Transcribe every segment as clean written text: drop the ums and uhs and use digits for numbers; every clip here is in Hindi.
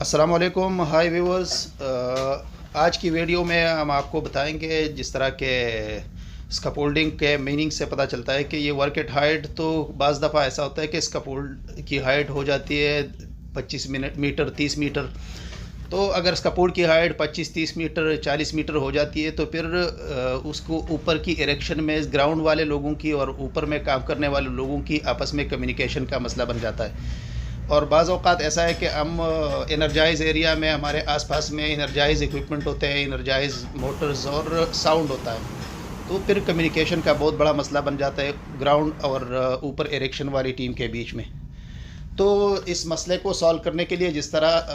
अस्सलाम वालेकुम, हाय व्यूअर्स। आज की वीडियो में हम आपको बताएंगे जिस तरह के स्कैफोल्डिंग के मीनिंग से पता चलता है कि ये वर्क एट हाइट। तो बाज़ दफ़ा ऐसा होता है कि स्कैफोल्ड की हाइट हो जाती है 25 मीटर 30 मीटर। तो अगर स्कैफोल्ड की हाइट 25-30 मीटर 40 मीटर हो जाती है तो फिर उसको ऊपर की इरेक्शन में ग्राउंड वाले लोगों की और ऊपर में काम करने वाले लोगों की आपस में कम्युनिकेशन का मसला बन जाता है। और बाज़ औक़ात ऐसा है कि हम एनर्जाइज एरिया में हमारे आसपास में एनर्जाइज इक्विपमेंट होते हैं, एनर्जाइज मोटर्स और साउंड होता है, तो फिर कम्युनिकेशन का बहुत बड़ा मसला बन जाता है ग्राउंड और ऊपर इरेक्शन वाली टीम के बीच में। तो इस मसले को सॉल्व करने के लिए जिस तरह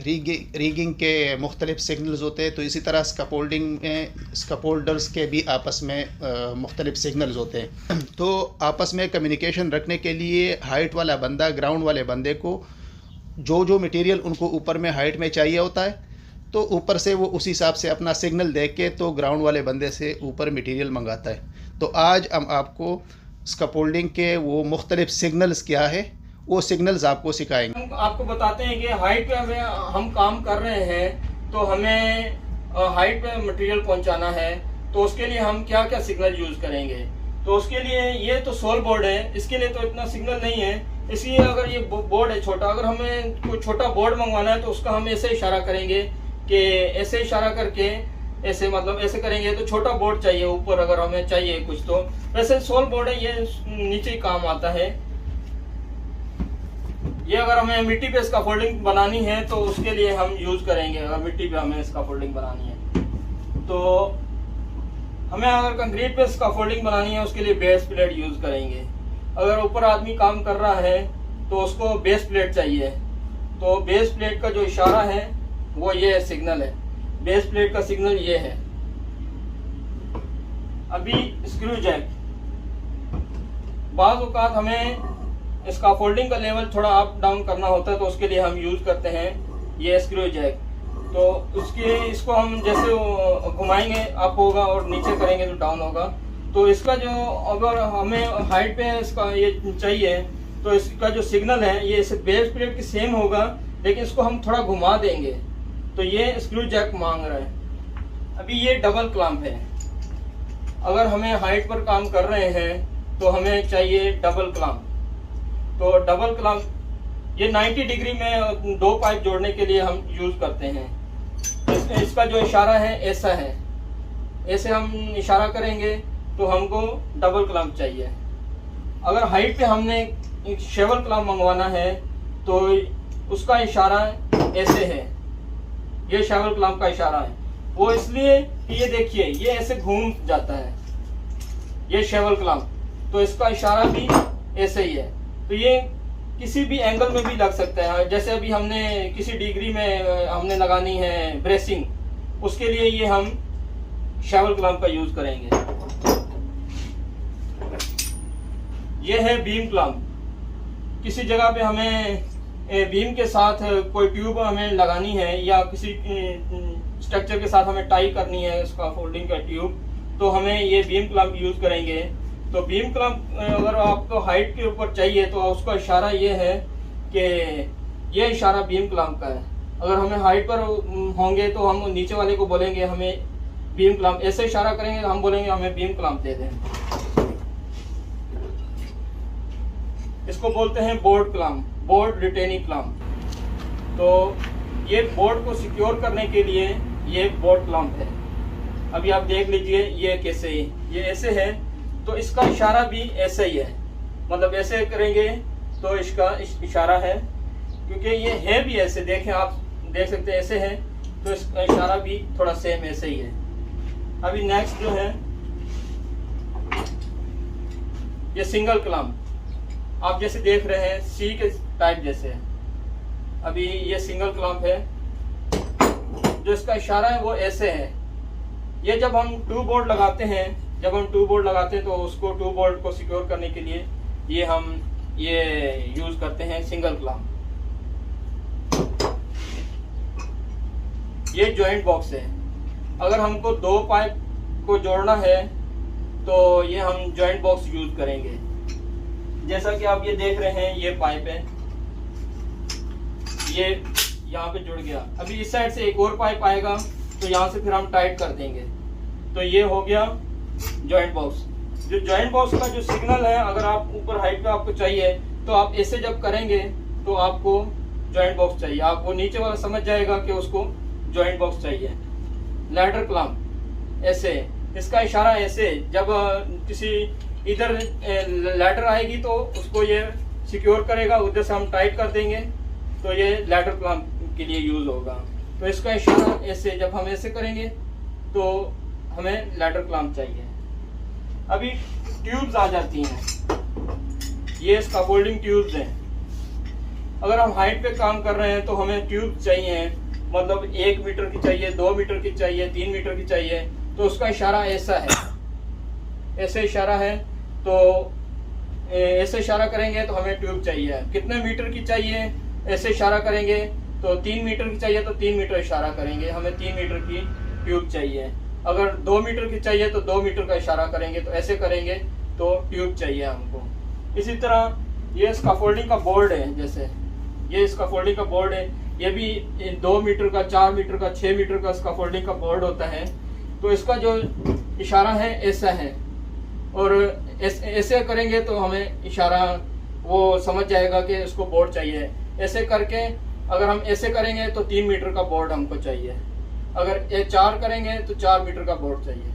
रीगिंग के मुख्तलिफ सिग्नल्स होते हैं, तो इसी तरह स्कैफोल्डिंग में स्कैफोल्डर्स के भी आपस में मुख्तलिफ सिग्नल्स होते हैं। तो आपस में कम्युनिकेशन रखने के लिए हाइट वाला बंदा ग्राउंड वाले बंदे को जो मटेरियल उनको ऊपर में हाइट में चाहिए होता है, तो ऊपर से वो उस हिसाब से अपना सिग्नल दे के तो ग्राउंड वाले बंदे से ऊपर मटेरियल मंगाता है। तो आज हम आपको स्कैफोल्डिंग के वो मुख्तलिफ सिग्नल्स क्या है वो सिग्नल्स आपको सिखाएंगे। हम आपको बताते हैं कि हाइट पे हम काम कर रहे हैं, तो हमें हाइट पे मटेरियल पहुंचाना है, तो उसके लिए हम क्या क्या सिग्नल यूज करेंगे। तो उसके लिए ये तो सोल बोर्ड है, इसके लिए तो इतना सिग्नल नहीं है। इसलिए अगर ये बोर्ड है छोटा, अगर हमें कोई छोटा बोर्ड मंगवाना है तो उसका हम ऐसे इशारा करेंगे कि ऐसे इशारा करके ऐसे मतलब ऐसे करेंगे तो छोटा बोर्ड चाहिए ऊपर, अगर हमें चाहिए कुछ। तो वैसे सोल बोर्ड है, ये नीचे ही काम आता है। ये अगर हमें मिट्टी पे स्कैफोल्डिंग बनानी है तो उसके लिए हम यूज करेंगे। अगर मिट्टी पे हमें स्कैफोल्डिंग बनानी है तो हमें, अगर कंक्रीट पे स्कैफोल्डिंग बनानी है उसके लिए बेस प्लेट यूज करेंगे। अगर ऊपर आदमी काम कर रहा है तो उसको बेस प्लेट चाहिए, तो बेस प्लेट का जो इशारा है वो ये सिग्नल है। बेस प्लेट का सिग्नल ये है। अभी स्क्रू जैक, बाज़ औक़ात हमें स्कैफोल्डिंग का लेवल थोड़ा अप डाउन करना होता है, तो उसके लिए हम यूज करते हैं ये स्क्रू जैक। तो इसको हम जैसे घुमाएंगे अप होगा और नीचे करेंगे तो डाउन होगा। तो इसका जो, अगर हमें हाइट पे इसका ये चाहिए तो इसका जो सिग्नल है ये बेस प्लेट की सेम होगा, लेकिन इसको हम थोड़ा घुमा देंगे तो ये स्क्रू जैक मांग रहा है। अभी ये डबल क्लैंप है। अगर हमें हाइट पर काम कर रहे हैं तो हमें चाहिए डबल क्लैंप। तो डबल क्लैंप ये 90 डिग्री में दो पाइप जोड़ने के लिए हम यूज करते हैं। इसका जो इशारा है ऐसा है, ऐसे हम इशारा करेंगे तो हमको डबल क्लैंप चाहिए। अगर हाइट पे हमने शेवल क्लैंप मंगवाना है तो उसका इशारा ऐसे है, ये शेवल क्लैंप का इशारा है। वो इसलिए कि ये देखिए ये ऐसे घूम जाता है, ये शेवल क्लैंप, तो इसका इशारा भी ऐसे ही है। तो ये किसी भी एंगल में भी लग सकता है। जैसे अभी हमने किसी डिग्री में हमने लगानी है ब्रेसिंग, उसके लिए ये हम शेवल क्लैंप का यूज करेंगे। ये है बीम क्लैंप। किसी जगह पे हमें बीम के साथ कोई ट्यूब हमें लगानी है या किसी स्ट्रक्चर के साथ हमें टाई करनी है स्कैफोल्डिंग का ट्यूब, तो हमें ये बीम क्लैंप यूज करेंगे। तो बीम क्लैंप अगर आपको हाइट के ऊपर चाहिए तो उसका इशारा ये है कि ये इशारा बीम क्लैंप का है। अगर हमें हाइट पर होंगे तो हम नीचे वाले को बोलेंगे हमें बीम क्लैंप, ऐसे इशारा करेंगे तो हम बोलेंगे हमें बीम क्लैंप दे दें। इसको बोलते हैं board clamp, board retaining clamp. तो ये बोर्ड को सिक्योर करने के लिए ये बोर्ड क्लैंप है। अभी आप देख लीजिए ये कैसे, ये ऐसे है तो इसका इशारा भी ऐसे ही है, मतलब ऐसे करेंगे तो इसका इशारा है, क्योंकि ये है भी ऐसे, देखें आप देख सकते हैं ऐसे है, तो इसका इशारा भी थोड़ा सेम ऐसे ही है। अभी नेक्स्ट जो है ये सिंगल क्लैंप, आप जैसे देख रहे हैं सी के टाइप जैसे है। अभी ये सिंगल क्लैंप है, जो इसका इशारा है वो ऐसे है। ये जब हम टू बोर्ड लगाते हैं, तो उसको टू बोर्ड को सिक्योर करने के लिए ये हम ये यूज करते हैं सिंगल क्लैंप। ये जॉइंट बॉक्स है। अगर हमको दो पाइप को जोड़ना है तो ये हम जॉइंट बॉक्स यूज करेंगे। जैसा कि आप ये देख रहे हैं ये पाइप है, ये यहाँ पे जुड़ गया। अभी इस साइड से एक और पाइप आएगा तो यहाँ से फिर हम टाइट कर देंगे। तो ये हो गया जॉइंट बॉक्स। जो जॉइंट बॉक्स का जो सिग्नल है, अगर आप ऊपर हाइट पे आपको चाहिए तो आप ऐसे जब करेंगे तो आपको जॉइंट बॉक्स चाहिए, आपको नीचे वाला समझ जाएगा कि उसको जॉइंट बॉक्स चाहिए। लैडर क्लैंप ऐसे, इसका इशारा ऐसे, जब किसी इधर लैडर आएगी तो उसको ये सिक्योर करेगा, उधर से हम टाइट कर देंगे तो ये लैडर क्लैंप के लिए यूज होगा। तो इसका इशारा ऐसे, जब हम ऐसे करेंगे तो हमें लैडर क्लैंप चाहिए। अभी ट्यूब्स आ जाती हैं, ये स्कैफोल्डिंग ट्यूब्स हैं। अगर हम हाइट पे काम कर रहे हैं तो हमें ट्यूब चाहिए, मतलब 1 मीटर की चाहिए, 2 मीटर की चाहिए, 3 मीटर की चाहिए। तो उसका इशारा ऐसा है, ऐसे इशारा है। तो ऐसे इशारा करेंगे तो हमें ट्यूब चाहिए। कितने मीटर की चाहिए, ऐसे इशारा करेंगे तो 3 मीटर की चाहिए तो 3 मीटर इशारा करेंगे, हमें 3 मीटर की ट्यूब चाहिए। अगर 2 मीटर की चाहिए तो 2 मीटर का इशारा करेंगे, तो ऐसे करेंगे तो ट्यूब चाहिए हमको। इसी तरह ये स्कैफोल्डिंग का बोर्ड है, जैसे ये स्कैफोल्डिंग का बोर्ड है, ये भी 2 मीटर का, 4 मीटर का, 6 मीटर का स्कैफोल्डिंग का बोर्ड होता है। तो इसका जो इशारा है ऐसा है, और ऐसे करेंगे तो हमें इशारा वो समझ जाएगा कि इसको बोर्ड चाहिए। ऐसे करके अगर हम ऐसे करेंगे तो 3 मीटर का बोर्ड हमको चाहिए, अगर ये 4 करेंगे तो 4 मीटर का बोर्ड चाहिए।